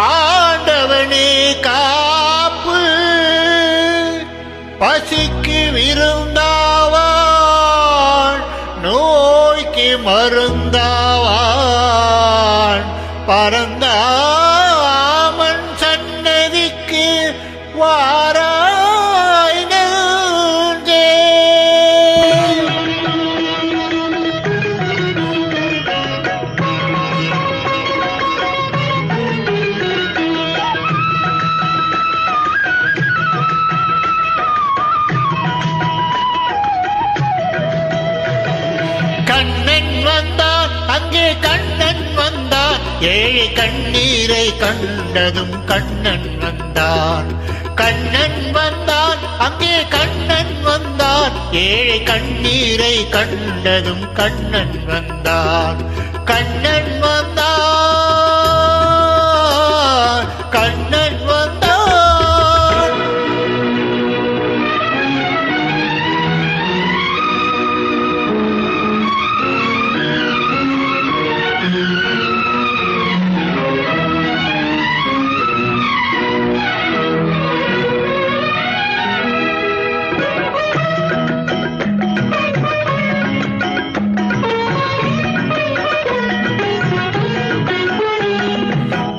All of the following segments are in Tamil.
ஆண்டவனே காப்பு, பசிக்கு விருந்தாவான், நோய்க்கு மருந்தாவான். பரந்தாமன் சன்னதிக்கு வாராய் நெஞ்சே. கண்ணன் வந்தான், அங்கே கண்ணன் வந்தான், ஏழை கண்ணீரை கண்டதும் கண்ணன் வந்தான். கண்ணன் வந்தான், அங்கே கண்ணன் வந்தான், ஏழை கண்ணீரை கண்டதும் கண்ணன் வந்தான். கண்ணன் வந்தான், கண்ணன் வந்தான்.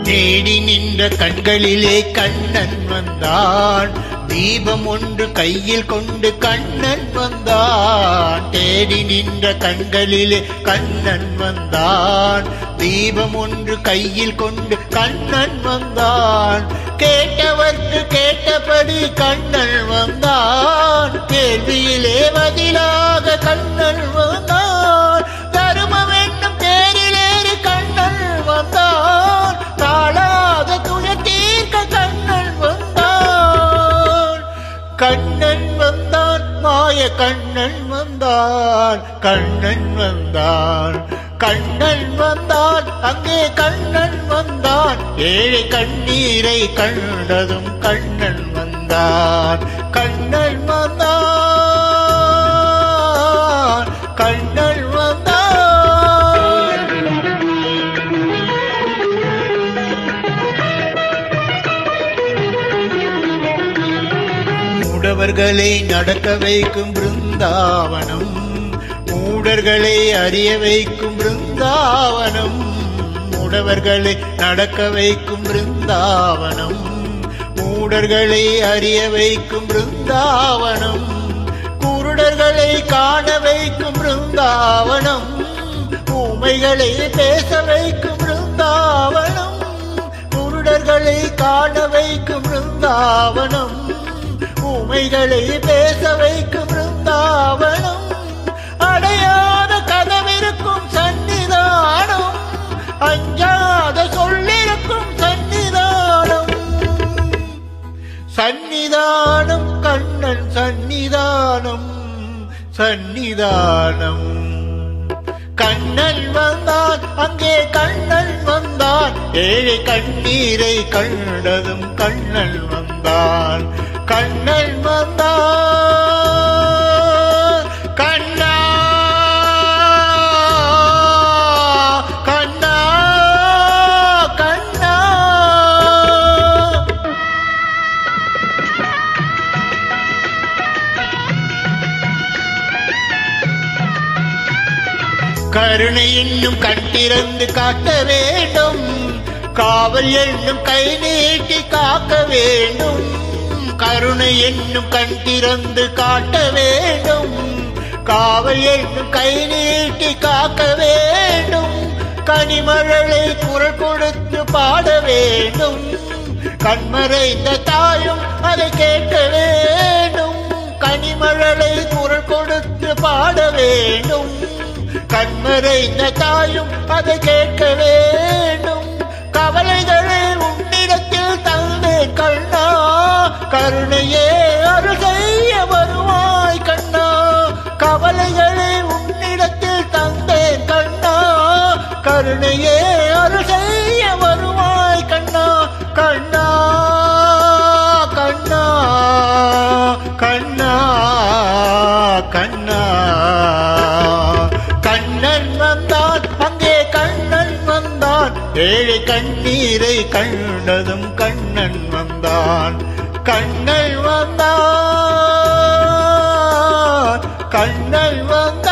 தேடி நின்ற கண்களிலே கண்ணன் வந்தான், தீபம் ஒன்று கையில் கொண்டு கண்ணன் வந்தான். தேடி நின்ற கண்களிலே கண்ணன் வந்தான், தீபம் ஒன்று கையில் கொண்டு கண்ணன் வந்தான். கேட்டவர்க்கு கேட்டபடி கண்ணன் வந்தான், கேள்வியிலே பதிலாக கண்ணன் வந்தான். தருமம் என்னும் தேரிலேறி கண்ணன் வந்தான், தாழாத துயர் தீர்க்க கண்ணன் வந்தான். கண்ணன் வந்தான், மாய கண்ணன் வந்தான், கண்ணன் வந்தான். கண்ணன் வந்தான், அங்கே கண்ணன் வந்தான், ஏழை கண்ணீரை கண்டதும் கண்ணன் வந்தான். கண்ணன் வந்தான், கண்ணன் வந்தான். மூடவர்களை நடக்க வைக்கும் பிருந்தாவனம், மூடர்களை அறிய வைக்கும் பிருந்தாவனம். மூடவர்களை நடக்க வைக்கும் பிருந்தாவனம், மூடர்களை அறிய வைக்கும் பிருந்தாவனம். குருடர்களை காண வைக்கும் பிருந்தாவனம், ஊமைகளை பேச வைக்கும் பிருந்தாவனம். குருடர்களை காண வைக்கும் பிருந்தாவனம், ஊமைகளை பேச வைக்கும் பிருந்தாவனம். அடையாத கதவிருக்கும் சன்னிதானம், அஞ்சாத சொல்லிருக்கும் சன்னிதானம். சன்னிதானம் கண்ணன் சன்னிதானம், சன்னிதானம். கண்ணன் வந்தான், அங்கே கண்ணன் வந்தான், ஏழை கண்ணீரை கண்டதும் கண்ணன் வந்தான். கண்ணன் வந்தான், கண்ணா கண்ணா கண்ணா. கருணை என்னும் கண் திறந்து காட்ட வேண்டும், காவல் என்னும் கை நீட்டி காக்க வேண்டும். கருணை என்னும் கண் திறந்து காட்ட வேண்டும், காவல் என்னும் கை நீட்டி காக்க வேண்டும். கனிமழலை குரல் கொடுத்து பாட வேண்டும், கண்மறைந்த தாயும் அதை கேட்க வேண்டும். கனிமழலை குரல் கொடுத்து பாட வேண்டும், கண்மறைந்த தாயும் அதை கேட்க வேண்டும். கவலைகளை உன்னிடத்தில் தந்தேன் கண்ணா, கருணையே அருள் செய்ய வருவாய் கண்ணா. கவலைகளை உன்னிடத்தில் தந்தேன் கண்ணா, கருணையே அருள் செய்ய வருவாய் கண்ணா. கண்ணா கண்ணா கண்ணா கண்ணா. கண்ணன் வந்தான், அங்கே கண்ணன் வந்தான், ஏழை கண்ணீரை கண்டதும் கண்ணன் வந்தான், கண்ணன் வந்தான், கண்ணன் வந்தான்.